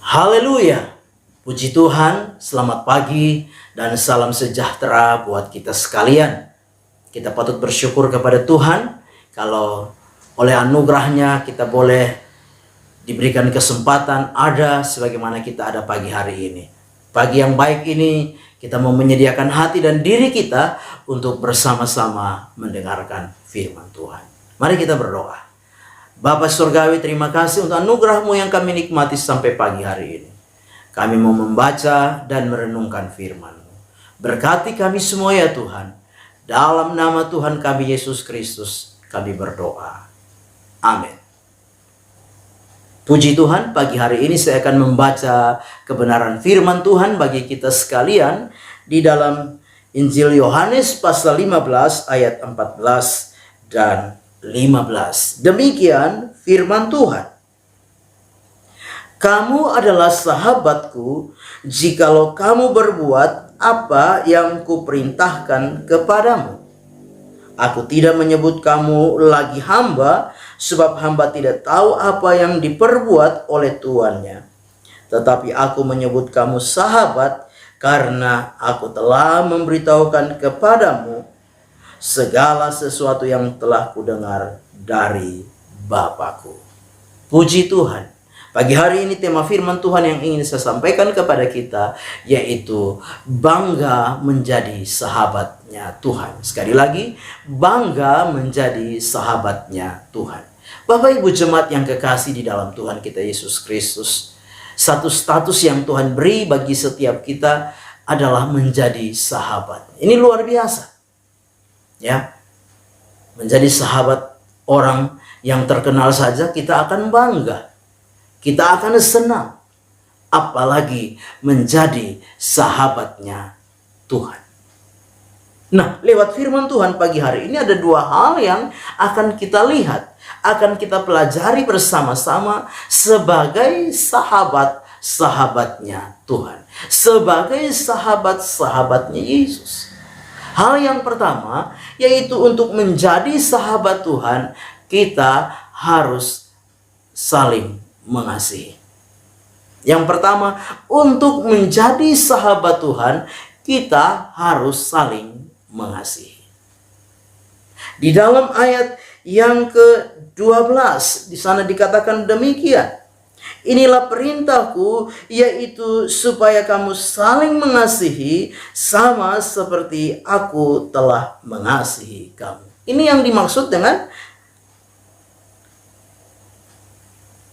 Haleluya. Puji Tuhan, selamat pagi dan salam sejahtera buat kita sekalian. Kita patut bersyukur kepada Tuhan kalau oleh anugerahnya kita boleh diberikan kesempatan ada sebagaimana kita ada pagi hari ini. Pagi yang baik ini kita mau menyediakan hati dan diri kita untuk bersama-sama mendengarkan firman Tuhan. Mari kita berdoa. Bapa Surgawi, terima kasih untuk anugerah-Mu yang kami nikmati sampai pagi hari ini. Kami mau membaca dan merenungkan firman-Mu. Berkati kami semua ya Tuhan. Dalam nama Tuhan kami Yesus Kristus kami berdoa. Amin. Puji Tuhan, pagi hari ini saya akan membaca kebenaran firman Tuhan bagi kita sekalian di dalam Injil Yohanes pasal 15 ayat 14 dan 15. Demikian firman Tuhan. Kamu adalah sahabatku jikalau kamu berbuat apa yang kuperintahkan kepadamu. Aku tidak menyebut kamu lagi hamba, sebab hamba tidak tahu apa yang diperbuat oleh tuannya. Tetapi aku menyebut kamu sahabat, karena aku telah memberitahukan kepadamu segala sesuatu yang telah kudengar dari Bapakku. Puji Tuhan. Pagi hari ini tema firman Tuhan yang ingin saya sampaikan kepada kita yaitu bangga menjadi sahabatnya Tuhan. Sekali lagi, bangga menjadi sahabatnya Tuhan. Bapak Ibu jemaat yang kekasih di dalam Tuhan kita Yesus Kristus, satu status yang Tuhan beri bagi setiap kita adalah menjadi sahabat. Ini luar biasa. Ya. Menjadi sahabat orang yang terkenal saja kita akan bangga. Kita akan senang, apalagi menjadi sahabatnya Tuhan. Nah, lewat firman Tuhan pagi hari ini ada dua hal yang akan kita lihat, akan kita pelajari bersama-sama sebagai sahabat-sahabatnya Tuhan, sebagai sahabat-sahabatnya Yesus. Hal yang pertama, yaitu untuk menjadi sahabat Tuhan, kita harus saling mengasihi. Yang pertama, untuk menjadi sahabat Tuhan, kita harus saling mengasihi. Di dalam ayat yang ke-12, di sana dikatakan demikian. Inilah perintahku, yaitu supaya kamu saling mengasihi sama seperti aku telah mengasihi kamu. Ini yang dimaksud dengan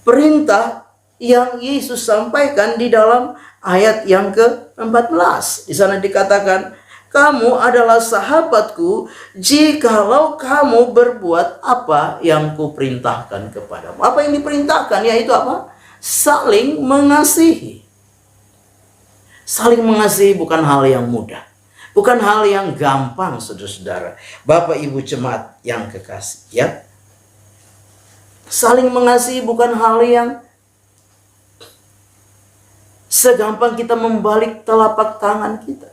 perintah yang Yesus sampaikan di dalam ayat yang ke-14. Di sana dikatakan, kamu adalah sahabatku jikalau kamu berbuat apa yang kuperintahkan kepadamu. Apa yang diperintahkan? Yaitu apa? Saling mengasihi. Saling mengasihi bukan hal yang mudah. Bukan hal yang gampang, saudara-saudara. Bapak Ibu jemaat yang kekasih, ya. Saling mengasihi bukan hal yang segampang kita membalik telapak tangan kita.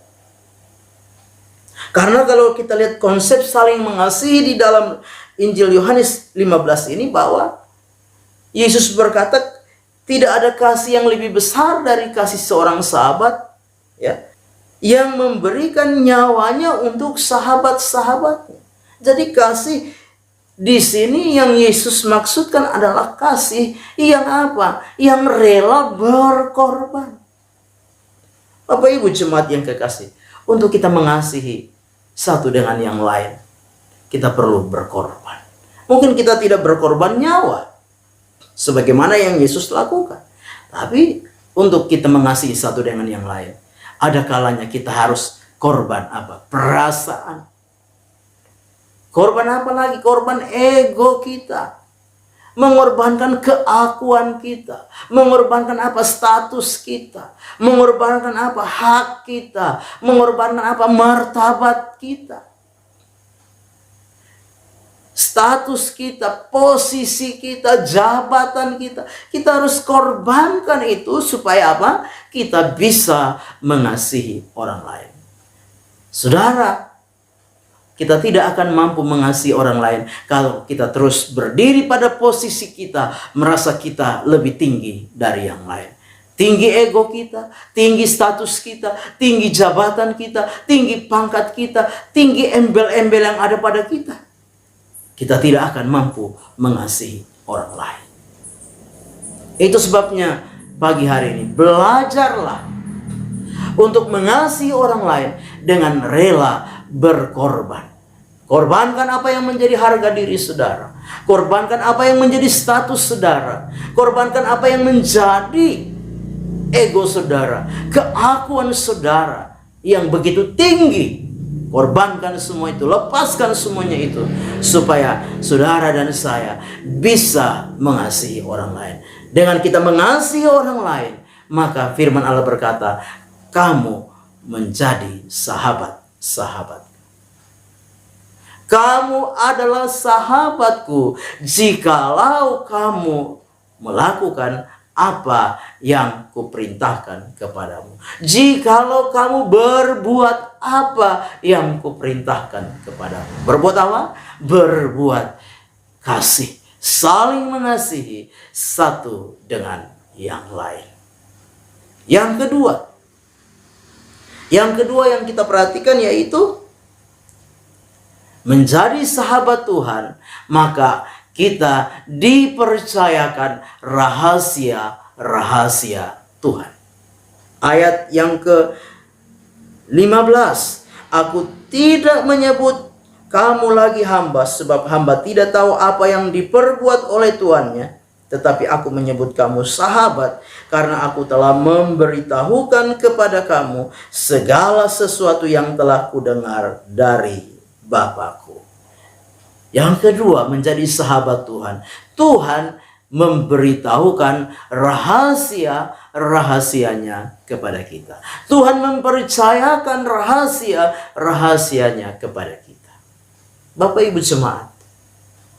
Karena kalau kita lihat konsep saling mengasihi di dalam Injil Yohanes 15 ini, bahwa Yesus berkata tidak ada kasih yang lebih besar dari kasih seorang sahabat, ya, yang memberikan nyawanya untuk sahabat-sahabatnya. Jadi kasih di sini yang Yesus maksudkan adalah kasih yang apa? Yang rela berkorban. Bapak Ibu jemaat yang kekasih, untuk kita mengasihi satu dengan yang lain, kita perlu berkorban. Mungkin kita tidak berkorban nyawa sebagaimana yang Yesus lakukan, tapi untuk kita mengasihi satu dengan yang lain, ada kalanya kita harus korban apa? Perasaan. Korban apa lagi? Korban ego kita. Mengorbankan keakuan kita. Mengorbankan apa? Status kita. Mengorbankan apa? Hak kita. Mengorbankan apa? Martabat kita. Status kita, posisi kita, jabatan kita. Kita harus korbankan itu supaya apa? Kita bisa mengasihi orang lain. Saudara, kita tidak akan mampu mengasihi orang lain kalau kita terus berdiri pada posisi kita, merasa kita lebih tinggi dari yang lain. Tinggi ego kita, tinggi status kita, tinggi jabatan kita, tinggi pangkat kita, tinggi embel-embel yang ada pada kita, kita tidak akan mampu mengasihi orang lain. Itu sebabnya pagi hari ini belajarlah untuk mengasihi orang lain dengan rela berkorban. Korbankan apa yang menjadi harga diri saudara. Korbankan apa yang menjadi status saudara. Korbankan apa yang menjadi ego saudara, keakuan saudara yang begitu tinggi. Korbankan semua itu, lepaskan semuanya itu, supaya saudara dan saya bisa mengasihi orang lain. Dengan kita mengasihi orang lain, maka firman Allah berkata, kamu menjadi sahabat-sahabat. Kamu adalah sahabatku jikalau kamu melakukan apa yang kuperintahkan kepadamu. Jikalau kamu berbuat apa yang kuperintahkan kepadamu. Berbuat apa? Berbuat kasih. Saling mengasihi satu dengan yang lain. Yang kedua yang kita perhatikan yaitu menjadi sahabat Tuhan, maka kita dipercayakan rahasia-rahasia Tuhan. Ayat yang ke-15. Aku tidak menyebut kamu lagi hamba, sebab hamba tidak tahu apa yang diperbuat oleh tuannya. Tetapi aku menyebut kamu sahabat, karena aku telah memberitahukan kepada kamu segala sesuatu yang telah kudengar dari Bapakku. Yang kedua, menjadi sahabat Tuhan. Tuhan memberitahukan rahasia-rahasianya kepada kita. Tuhan mempercayakan rahasia-rahasianya kepada kita. Bapak Ibu jemaat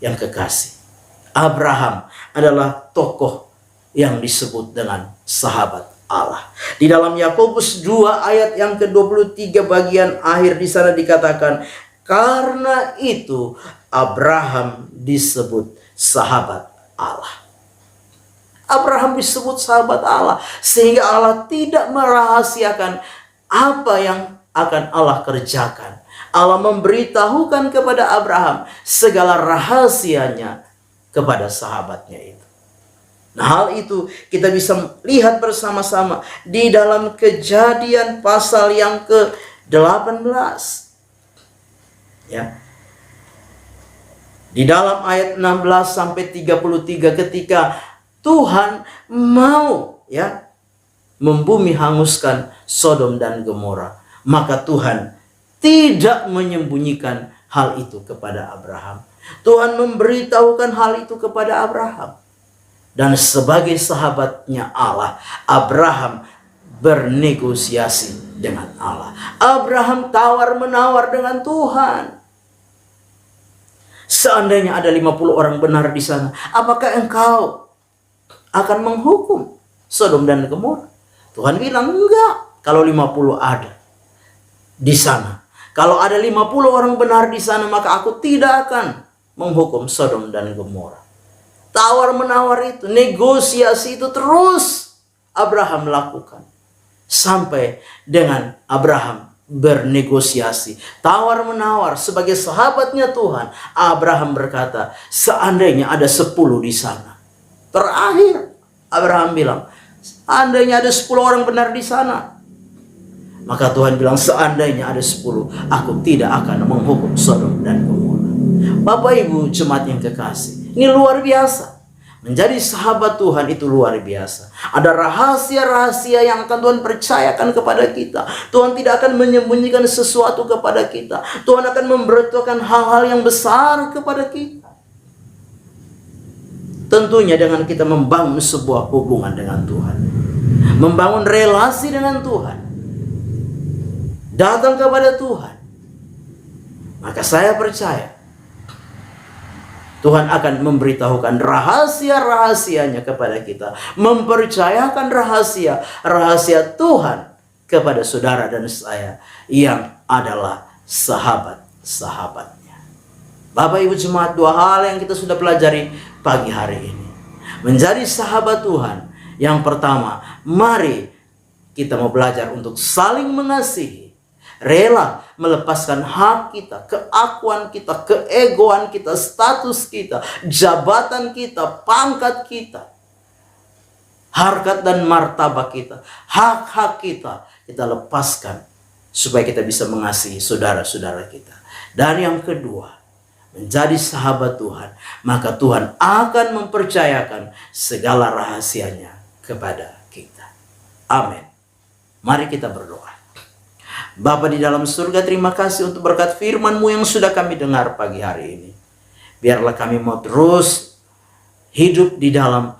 yang kekasih, Abraham adalah tokoh yang disebut dengan sahabat Allah. Di dalam Yakobus 2 ayat yang ke-23 bagian akhir di sana dikatakan, karena itu Abraham disebut sahabat Allah. Abraham disebut sahabat Allah sehingga Allah tidak merahasiakan apa yang akan Allah kerjakan. Allah memberitahukan kepada Abraham segala rahasianya kepada sahabatnya itu. Nah, hal itu kita bisa lihat bersama-sama di dalam Kejadian pasal yang ke-18. Ya. Di dalam ayat 16 sampai 33 ketika Tuhan mau membumi hanguskan Sodom dan Gomora, maka Tuhan tidak menyembunyikan hal itu kepada Abraham. Tuhan memberitahukan hal itu kepada Abraham. Dan sebagai sahabatnya Allah, Abraham bernegosiasi dengan Allah. Abraham tawar-menawar dengan Tuhan. Seandainya ada 50 orang benar di sana, apakah engkau akan menghukum Sodom dan Gomora? Tuhan bilang, enggak. Kalau 50 ada di sana, kalau ada 50 orang benar di sana, maka aku tidak akan menghukum Sodom dan Gomora. Tawar-menawar itu, negosiasi itu terus Abraham lakukan. Sampai dengan Abraham bernegosiasi, tawar-menawar sebagai sahabatnya Tuhan. Abraham berkata, seandainya ada 10 di sana. Terakhir Abraham bilang, seandainya ada 10 orang benar di sana. Maka Tuhan bilang, seandainya ada 10, aku tidak akan menghukum Sodom dan Gomora. Bapak Ibu jemaat yang kekasih, ini luar biasa. Menjadi sahabat Tuhan itu luar biasa. Ada rahasia-rahasia yang akan Tuhan percayakan kepada kita. Tuhan tidak akan menyembunyikan sesuatu kepada kita. Tuhan akan memberitahukan hal-hal yang besar kepada kita. Tentunya dengan kita membangun sebuah hubungan dengan Tuhan. Membangun relasi dengan Tuhan. Datang kepada Tuhan. Maka saya percaya Tuhan akan memberitahukan rahasia-rahasianya kepada kita. Mempercayakan rahasia-rahasia Tuhan kepada saudara dan saya yang adalah sahabat-sahabatnya. Bapak Ibu jemaat, 2 hal yang kita sudah pelajari pagi hari ini. Menjadi sahabat Tuhan Yang pertama, mari kita mau belajar untuk saling mengasihi. Rela melepaskan hak kita, keakuan kita, keegoan kita, status kita, jabatan kita, pangkat kita, harkat dan martabat kita, hak-hak kita, kita lepaskan supaya kita bisa mengasihi saudara-saudara kita. Dan yang kedua, menjadi sahabat Tuhan, maka Tuhan akan mempercayakan segala rahasianya kepada kita. Amin. Mari kita berdoa. Bapa di dalam surga, terima kasih untuk berkat firman-Mu yang sudah kami dengar pagi hari ini. Biarlah kami mau terus hidup di dalam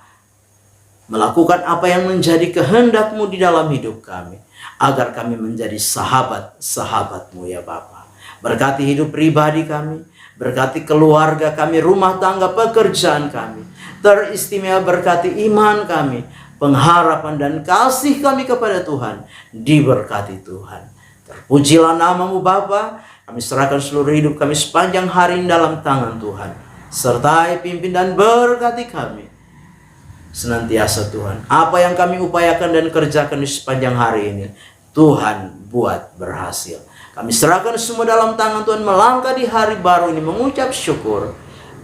melakukan apa yang menjadi kehendak-Mu di dalam hidup kami, agar kami menjadi sahabat-sahabat-Mu ya Bapa. Berkati hidup pribadi kami, berkati keluarga kami, rumah tangga, pekerjaan kami. Teristimewa berkati iman kami, pengharapan dan kasih kami kepada Tuhan. Diberkati Tuhan. Terpujilah nama-Mu Bapa. Kami serahkan seluruh hidup kami sepanjang hari ini dalam tangan Tuhan. Sertai, pimpin dan berkati kami senantiasa Tuhan. Apa yang kami upayakan dan kerjakan di sepanjang hari ini, Tuhan buat berhasil. Kami serahkan semua dalam tangan Tuhan, melangkah di hari baru ini mengucap syukur.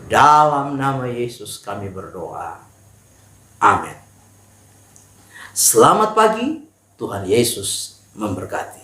Dalam nama Yesus kami berdoa. Amin. Selamat pagi, Tuhan Yesus memberkati.